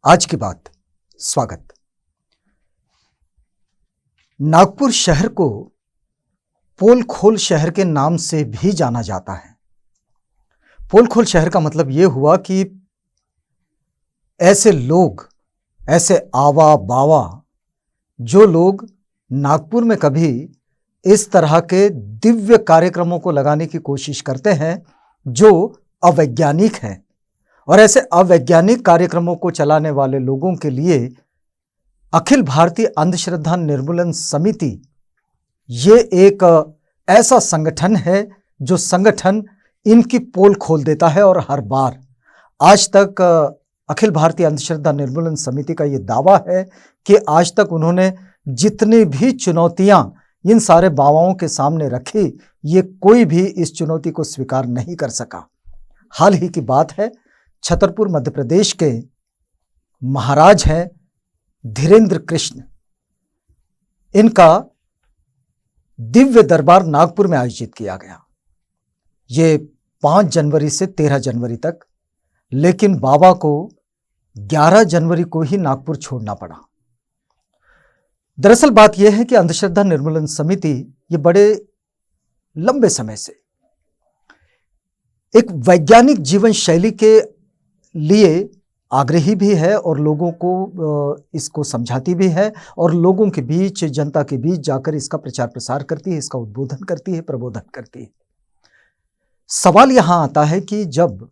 आज की बात। स्वागत। नागपुर शहर को पोल खोल शहर के नाम से भी जाना जाता है। पोल खोल शहर का मतलब यह हुआ कि ऐसे लोग, ऐसे आवा बावा जो लोग नागपुर में कभी इस तरह के दिव्य कार्यक्रमों को लगाने की कोशिश करते हैं जो अवैज्ञानिक हैं, और ऐसे अवैज्ञानिक कार्यक्रमों को चलाने वाले लोगों के लिए अखिल भारतीय अंधश्रद्धा निर्मूलन समिति ये एक ऐसा संगठन है जो संगठन इनकी पोल खोल देता है। और हर बार आज तक अखिल भारतीय अंधश्रद्धा निर्मूलन समिति का ये दावा है कि आज तक उन्होंने जितनी भी चुनौतियां इन सारे बावाओं के सामने रखी, ये कोई भी इस चुनौती को स्वीकार नहीं कर सका। हाल ही की बात है, छतरपुर मध्य प्रदेश के महाराज हैं धीरेन्द्र कृष्ण, इनका दिव्य दरबार नागपुर में आयोजित किया गया। ये 5 जनवरी से 13 जनवरी तक, लेकिन बाबा को 11 जनवरी को ही नागपुर छोड़ना पड़ा। दरअसल बात यह है कि अंधश्रद्धा निर्मूलन समिति ये बड़े लंबे समय से एक वैज्ञानिक जीवन शैली के लिए आग्रही भी है और लोगों को इसको समझाती भी है और लोगों के बीच, जनता के बीच जाकर इसका प्रचार प्रसार करती है, इसका उद्बोधन करती है, प्रबोधन करती है। सवाल यहां आता है कि जब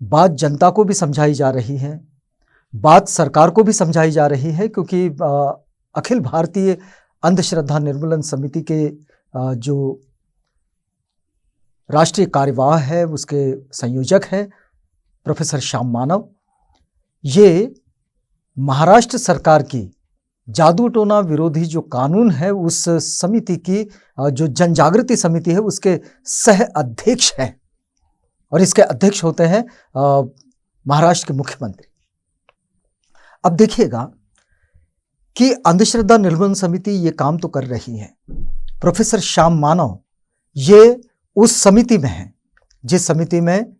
बात जनता को भी समझाई जा रही है, बात सरकार को भी समझाई जा रही है, क्योंकि अखिल भारतीय अंधश्रद्धा निर्मूलन समिति के जो राष्ट्रीय कार्यवाह है, उसके संयोजक हैं प्रोफेसर श्याम मानव, ये महाराष्ट्र सरकार की जादू टोना विरोधी जो कानून है उस समिति की जो जनजागृति समिति है उसके सह अध्यक्ष हैं, और इसके अध्यक्ष होते हैं महाराष्ट्र के मुख्यमंत्री। अब देखिएगा कि अंधश्रद्धा निर्मूलन समिति ये काम तो कर रही है। प्रोफेसर श्याम मानव ये उस समिति में है जिस समिति में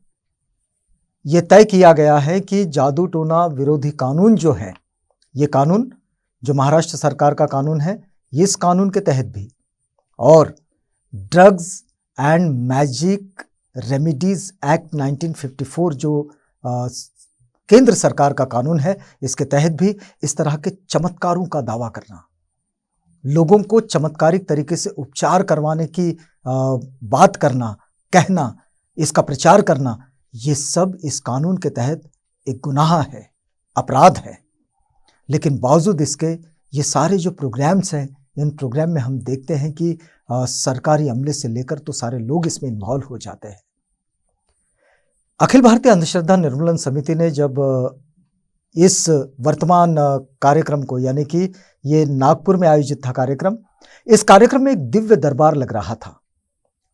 ये तय किया गया है कि जादू टोना विरोधी कानून जो है, ये कानून जो महाराष्ट्र सरकार का कानून है, इस कानून के तहत भी और drugs and magic remedies act 1954 जो केंद्र सरकार का कानून है, इसके तहत भी इस तरह के चमत्कारों का दावा करना, लोगों को चमत्कारिक तरीके से उपचार करवाने की बात करना, कहना, इसका प्रचार करना, ये सब इस कानून के तहत एक गुनाह है, अपराध है। लेकिन बावजूद इसके ये सारे जो प्रोग्राम्स हैं, इन प्रोग्राम में हम देखते हैं कि सरकारी अमले से लेकर तो सारे लोग इसमें इन्वॉल्व हो जाते हैं। अखिल भारतीय अंधश्रद्धा निर्मूलन समिति ने जब इस वर्तमान कार्यक्रम को, यानी कि ये नागपुर में आयोजित था कार्यक्रम, इस कार्यक्रम में एक दिव्य दरबार लग रहा था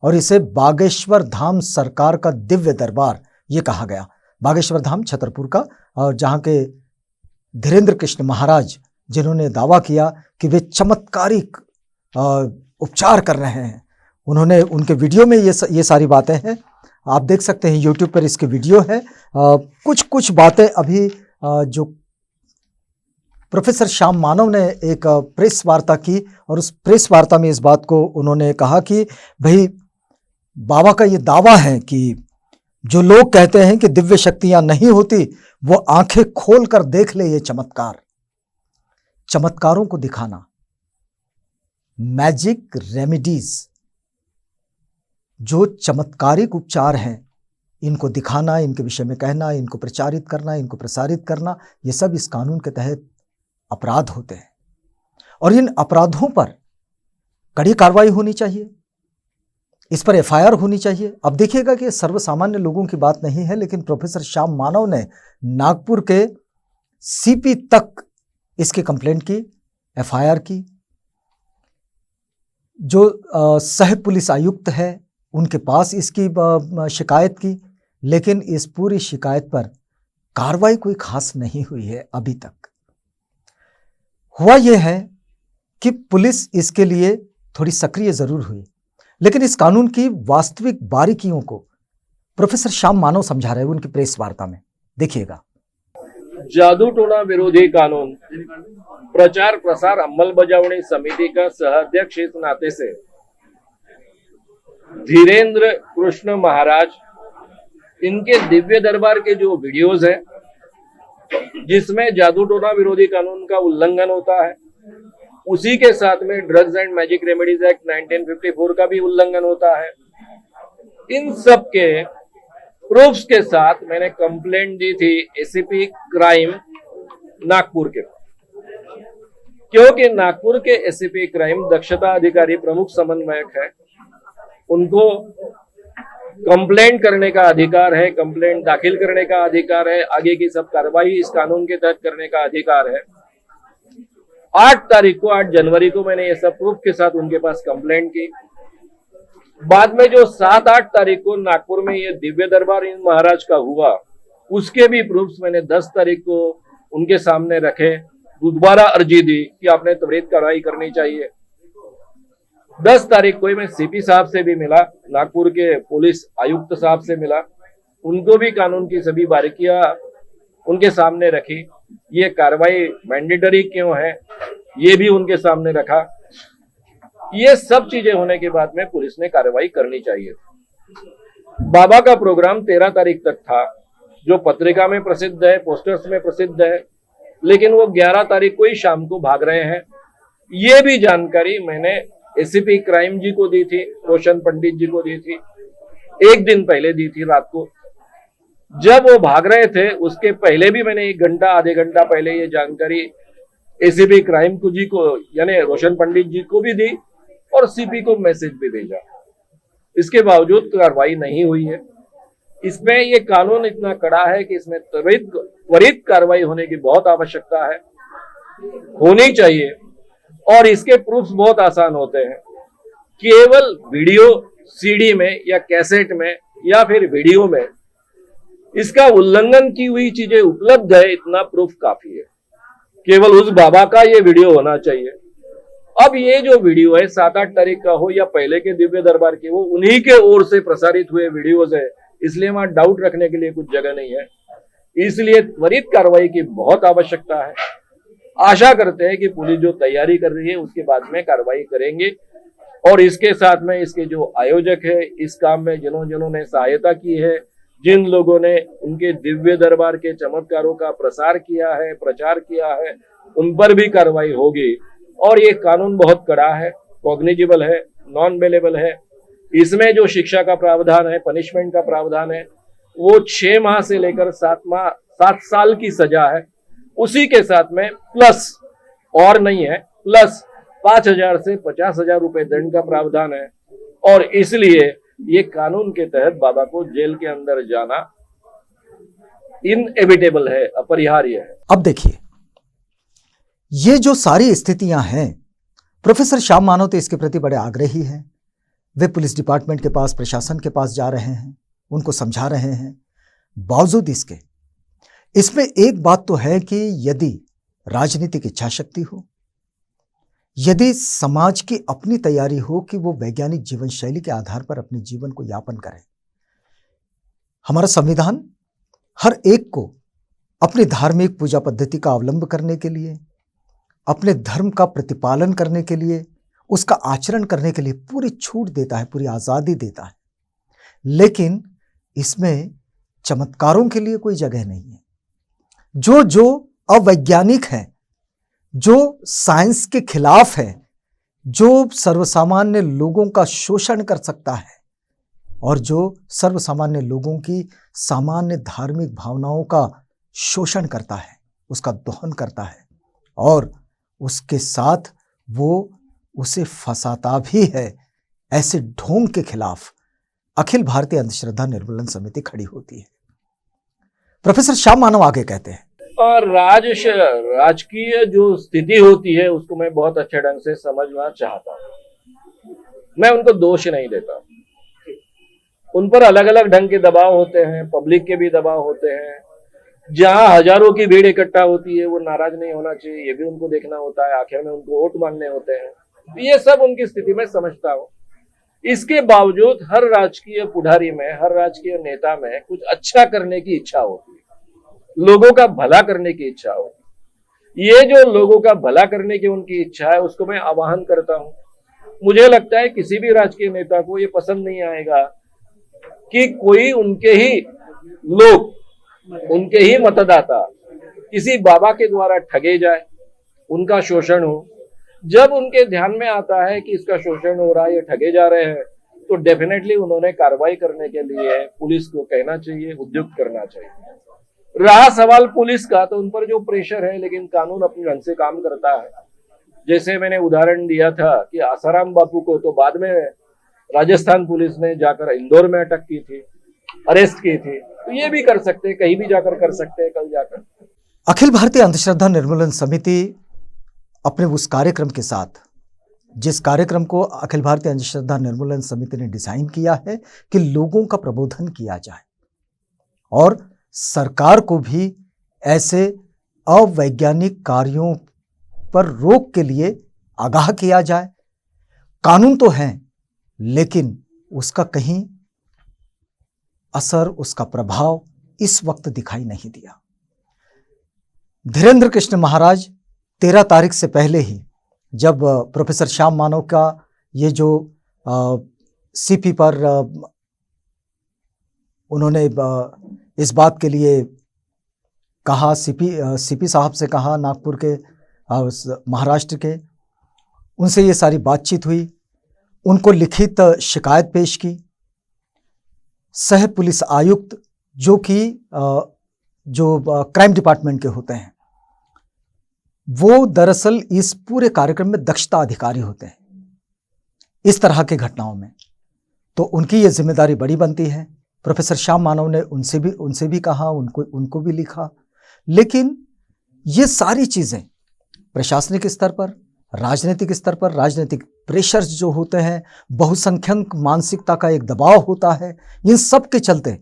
और इसे बागेश्वर धाम सरकार का दिव्य दरबार ये कहा गया। बागेश्वर धाम छतरपुर का, और जहाँ के धीरेन्द्र कृष्ण महाराज जिन्होंने दावा किया कि वे चमत्कारिक उपचार कर रहे हैं, उन्होंने उनके वीडियो में ये सारी बातें हैं, आप देख सकते हैं यूट्यूब पर इसकी वीडियो है। कुछ बातें अभी जो प्रोफेसर श्याम मानव ने एक प्रेस वार्ता की और उस प्रेस वार्ता में इस बात को उन्होंने कहा कि भाई बाबा का ये दावा है कि जो लोग कहते हैं कि दिव्य शक्तियां नहीं होती, वो आंखें खोल कर देख ले ये चमत्कार, चमत्कारों को दिखाना, मैजिक रेमेडीज जो चमत्कारिक उपचार हैं, इनको दिखाना, इनके विषय में कहना, इनको प्रचारित करना, इनको प्रसारित करना, ये सब इस कानून के तहत अपराध होते हैं और इन अपराधों पर कड़ी कार्रवाई होनी चाहिए, इस पर एफआईआर होनी चाहिए। अब देखिएगा कि सर्वसामान्य लोगों की बात नहीं है, लेकिन प्रोफेसर श्याम मानव ने नागपुर के सीपी तक इसकी कंप्लेंट की, एफआईआर की। जो सह पुलिस आयुक्त है उनके पास इसकी शिकायत की, लेकिन इस पूरी शिकायत पर कार्रवाई कोई खास नहीं हुई है अभी तक। हुआ यह है कि पुलिस इसके लिए थोड़ी सक्रिय जरूर हुई, लेकिन इस कानून की वास्तविक बारीकियों को प्रोफेसर श्याम मानव समझा रहे हैं उनकी प्रेस वार्ता में। देखिएगा। जादू टोना विरोधी कानून प्रचार प्रसार अंमलबजावणी समिति का सहाध्यक्ष इस नाते से धीरेन्द्र कृष्ण महाराज, इनके दिव्य दरबार के जो वीडियोज हैं जिसमें जादू टोना विरोधी कानून का उल्लंघन होता है, उसी के साथ में drugs and magic remedies act 1954 का भी उल्लंघन होता है, इन सब के प्रूफ्स के साथ मैंने कंप्लेंट दी थी एसीपी क्राइम नागपुर के, क्योंकि नागपुर के एसीपी क्राइम दक्षता अधिकारी प्रमुख समन्वयक है, उनको कंप्लेंट करने का अधिकार है, कंप्लेंट दाखिल करने का अधिकार है, आगे की सब कार्रवाई इस कानून के तहत करने का अधिकार है। 8 जनवरी को मैंने ये सब प्रूफ के साथ उनके पास कंप्लेंट की। बाद में जो 7-8 तारीख को नागपुर में ये दिव्य दरबार इन महाराज का हुआ, उसके भी प्रूफ्स मैंने 10 तारीख को उनके सामने रखे, दोबारा अर्जी दी कि आपने त्वरित कार्रवाई करनी चाहिए। 10 तारीख को मैं सीपी साहब से भी मिला, नागपुर के पुलिस आयुक्त साहब से मिला, उनको भी कानून की सभी बारीकियां उनके सामने रखी, ये कार्रवाई मैंडेटरी क्यों है ये भी उनके सामने रखा। ये सब चीजें होने के बाद में पुलिस ने कार्रवाई करनी चाहिए। बाबा का प्रोग्राम 13 तारीख तक था, जो पत्रिका में प्रसिद्ध है, पोस्टर्स में प्रसिद्ध है, लेकिन वो 11 तारीख को ही शाम को भाग रहे हैं। ये भी जानकारी मैंने एसीपी क्राइम जी को दी थी, रोशन पंडित जी को दी थी, एक दिन पहले दी थी रात को। जब वो भाग रहे थे उसके पहले भी मैंने 1 घंटा आधे घंटा पहले ये जानकारी एसीपी क्राइम जी को यानी रोशन पंडित जी को भी दी और सीपी को मैसेज भी भेजा। इसके बावजूद कार्रवाई नहीं हुई है। इसमें ये कानून इतना कड़ा है कि इसमें त्वरित कार्रवाई होने की बहुत आवश्यकता है, होनी चाहिए। और इसके प्रूफ्स बहुत आसान होते हैं, केवल वीडियो सीडी में या कैसेट में या फिर वीडियो में इसका उल्लंघन की हुई चीजें उपलब्ध है, इतना प्रूफ काफी है। केवल उस बाबा का ये वीडियो होना चाहिए। अब ये जो वीडियो है 7-8 तारीख का हो या पहले के दिव्य दरबार के, वो उन्हीं के ओर से प्रसारित हुए वीडियोज है, इसलिए वहां डाउट रखने के लिए कुछ जगह नहीं है। इसलिए त्वरित कार्रवाई की बहुत आवश्यकता है। आशा करते हैं कि पुलिस जो तैयारी कर रही है उसके बाद में कार्रवाई करेंगे। और इसके साथ में इसके जो आयोजक है, इस काम में जिन्होंने सहायता की है, जिन लोगों ने उनके दिव्य दरबार के चमत्कारों का प्रसार किया है, प्रचार किया है, उन पर भी कार्रवाई होगी। और ये कानून बहुत कड़ा है, कॉग्निजिबल है, नॉन बेलेबल है। इसमें जो शिक्षा का प्रावधान है, पनिशमेंट का प्रावधान है, वो 6 माह से लेकर 7 साल की सजा है। उसी के साथ में प्लस और नहीं है, प्लस 5,000 से 50,000 रुपए दंड का प्रावधान है। और इसलिए ये कानून के तहत बाबा को जेल के अंदर जाना इनएविटेबल है, अपरिहार्य है। अब देखिए, ये जो सारी स्थितियां हैं, प्रोफेसर श्याम मानव तो इसके प्रति बड़े आग्रही हैं। वे पुलिस डिपार्टमेंट के पास, प्रशासन के पास जा रहे हैं, उनको समझा रहे हैं। बावजूद इसके इसमें एक बात तो है कि यदि राजनीतिक इच्छा शक्ति हो, यदि समाज की अपनी तैयारी हो कि वो वैज्ञानिक जीवन शैली के आधार पर अपने जीवन को यापन करें, हमारा संविधान हर एक को अपनी धार्मिक पूजा पद्धति का अवलंब करने के लिए, अपने धर्म का प्रतिपालन करने के लिए, उसका आचरण करने के लिए पूरी छूट देता है, पूरी आज़ादी देता है। लेकिन इसमें चमत्कारों के लिए कोई जगह नहीं है। जो अवैज्ञानिक है, जो साइंस के खिलाफ है, जो सर्वसामान्य लोगों का शोषण कर सकता है और जो सर्वसामान्य लोगों की सामान्य धार्मिक भावनाओं का शोषण करता है, उसका दोहन करता है और उसके साथ वो उसे फंसाता भी है, ऐसे ढोंग के खिलाफ अखिल भारतीय अंधश्रद्धा निर्मूलन समिति खड़ी होती है। प्रोफेसर श्याम मानव आगे कहते हैं, और राजकीय जो स्थिति होती है उसको मैं बहुत अच्छे ढंग से समझना चाहता हूँ। मैं उनको दोष नहीं देता, उन पर अलग अलग ढंग के दबाव होते हैं, पब्लिक के भी दबाव होते हैं। जहां हजारों की भीड़ इकट्ठा होती है वो नाराज नहीं होना चाहिए, ये भी उनको देखना होता है। आखिर में उनको वोट मांगने होते हैं, ये सब उनकी स्थिति में समझता हूँ। इसके बावजूद हर राजकीय पुढ़ारी में, हर राजकीय नेता में कुछ अच्छा करने की इच्छा होती है। लोगों का भला करने की इच्छा हो। ये जो लोगों का भला करने की उनकी इच्छा है उसको मैं आह्वान करता हूं। मुझे लगता है किसी भी राजकीय नेता को ये पसंद नहीं आएगा कि कोई उनके ही लोग, उनके ही मतदाता किसी बाबा के द्वारा ठगे जाए, उनका शोषण हो। जब उनके ध्यान में आता है कि इसका शोषण हो रहा है, ये ठगे जा रहे हैं, तो डेफिनेटली उन्होंने कार्रवाई करने के लिए पुलिस को कहना चाहिए, उद्युक्त करना चाहिए। रहा सवाल पुलिस का, तो उन पर जो प्रेशर है, लेकिन कानून अपने ढंग से काम करता है। जैसे मैंने उदाहरण दिया था कि आसाराम बापू को तो बाद में राजस्थान पुलिस ने जाकर इंदौर में अटक की थी, अरेस्ट की थी, तो ये भी कर सकते हैं, कहीं भी जाकर कर सकते हैं, कल जाकर। अखिल भारतीय अंधश्रद्धा निर्मूलन समिति अपने उस कार्यक्रम के साथ, जिस कार्यक्रम को अखिल भारतीय अंधश्रद्धा निर्मूलन समिति ने डिजाइन किया है कि लोगों का प्रबोधन किया जाए और सरकार को भी ऐसे अवैज्ञानिक कार्यों पर रोक के लिए आगाह किया जाए। कानून तो है, लेकिन उसका कहीं असर, उसका प्रभाव इस वक्त दिखाई नहीं दिया। धीरेन्द्र कृष्ण महाराज 13 तारीख से पहले ही, जब प्रोफेसर श्याम मानव का ये जो सीपी पर उन्होंने इस बात के लिए कहा, सीपी साहब से कहा, नागपुर के, महाराष्ट्र के, उनसे ये सारी बातचीत हुई, उनको लिखित शिकायत पेश की। सह पुलिस आयुक्त जो कि क्राइम डिपार्टमेंट के होते हैं, वो दरअसल इस पूरे कार्यक्रम में दक्षता अधिकारी होते हैं इस तरह के घटनाओं में, तो उनकी ये जिम्मेदारी बड़ी बनती है। प्रोफेसर श्याम मानव ने उनसे भी कहा, उनको भी लिखा, लेकिन ये सारी चीजें प्रशासनिक स्तर पर, राजनीतिक स्तर पर, राजनीतिक प्रेशर्स जो होते हैं, बहुसंख्यक मानसिकता का एक दबाव होता है, इन सब के चलते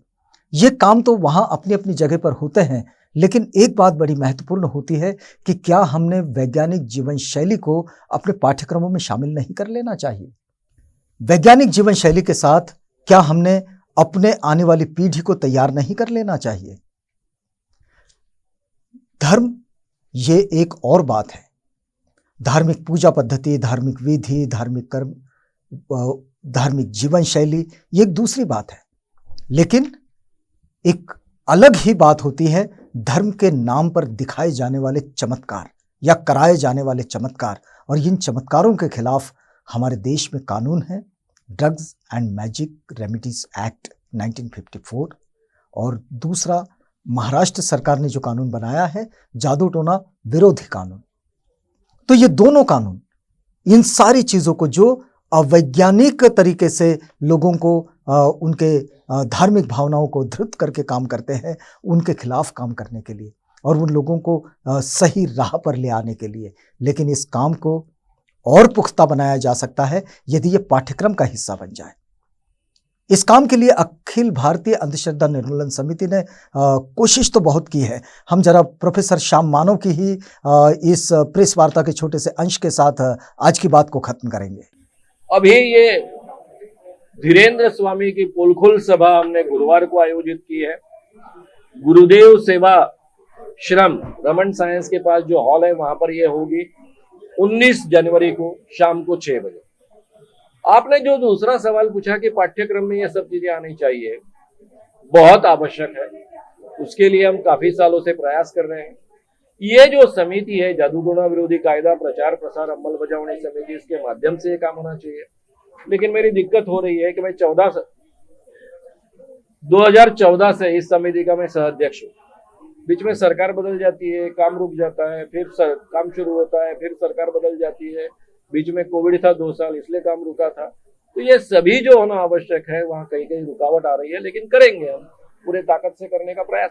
ये काम तो वहां अपनी अपनी जगह पर होते हैं, लेकिन एक बात बड़ी महत्वपूर्ण होती है कि क्या हमने वैज्ञानिक जीवन शैली को अपने पाठ्यक्रमों में शामिल नहीं कर लेना चाहिए? वैज्ञानिक जीवन शैली के साथ क्या हमने अपने आने वाली पीढ़ी को तैयार नहीं कर लेना चाहिए? धर्म ये एक और बात है, धार्मिक पूजा पद्धति, धार्मिक विधि, धार्मिक कर्म, धार्मिक जीवन शैली, ये एक दूसरी बात है। लेकिन एक अलग ही बात होती है धर्म के नाम पर दिखाए जाने वाले चमत्कार या कराए जाने वाले चमत्कार, और इन चमत्कारों के खिलाफ हमारे देश में कानून है, drugs and magic remedies act 1954, और दूसरा महाराष्ट्र सरकार ने जो कानून बनाया है, जादू टोना विरोधी कानून। तो ये दोनों कानून इन सारी चीजों को, जो अवैज्ञानिक तरीके से लोगों को उनके धार्मिक भावनाओं को धृत करके काम करते हैं, उनके खिलाफ काम करने के लिए और उन लोगों को सही राह पर ले आने के लिए। लेकिन इस काम को और पुख्ता बनाया जा सकता है यदि ये पाठ्यक्रम का हिस्सा बन जाए। इस काम के लिए अखिल भारतीय अंधश्रद्धा निर्मूलन समिति ने कोशिश तो बहुत की है। हम जरा प्रोफेसर श्याम मानव की ही इस प्रेस वार्ता के छोटे से अंश के साथ आज की बात को खत्म करेंगे। अभी ये धीरेन्द्र स्वामी की पोलखोल सभा हमने गुरुवार को आयोजित की है। गुरुदेव सेवा श्रम रमन साइंस के पास जो हॉल है, वहां पर ये होगी 19 जनवरी को शाम को 6 बजे। आपने जो दूसरा सवाल पूछा कि पाठ्यक्रम में ये सब चीजें आनी चाहिए, बहुत आवश्यक है। उसके लिए हम काफी सालों से प्रयास कर रहे हैं। ये जो समिति है, जादू टोना विरोधी कायदा प्रचार प्रसार अंमलबजावनी समिति, इसके माध्यम से ये काम होना चाहिए। लेकिन मेरी दिक्कत हो रही है कि मैं 2014 से इस समिति का मैं सह-अध्यक्ष हूँ। बीच में सरकार बदल जाती है, काम रुक जाता है, फिर काम शुरू होता है, फिर सरकार बदल जाती है। बीच में कोविड था 2 साल, इसलिए काम रुका था। तो ये सभी जो होना आवश्यक है, वहाँ कहीं कहीं रुकावट आ रही है, लेकिन करेंगे, हम पूरे ताकत से करने का प्रयास।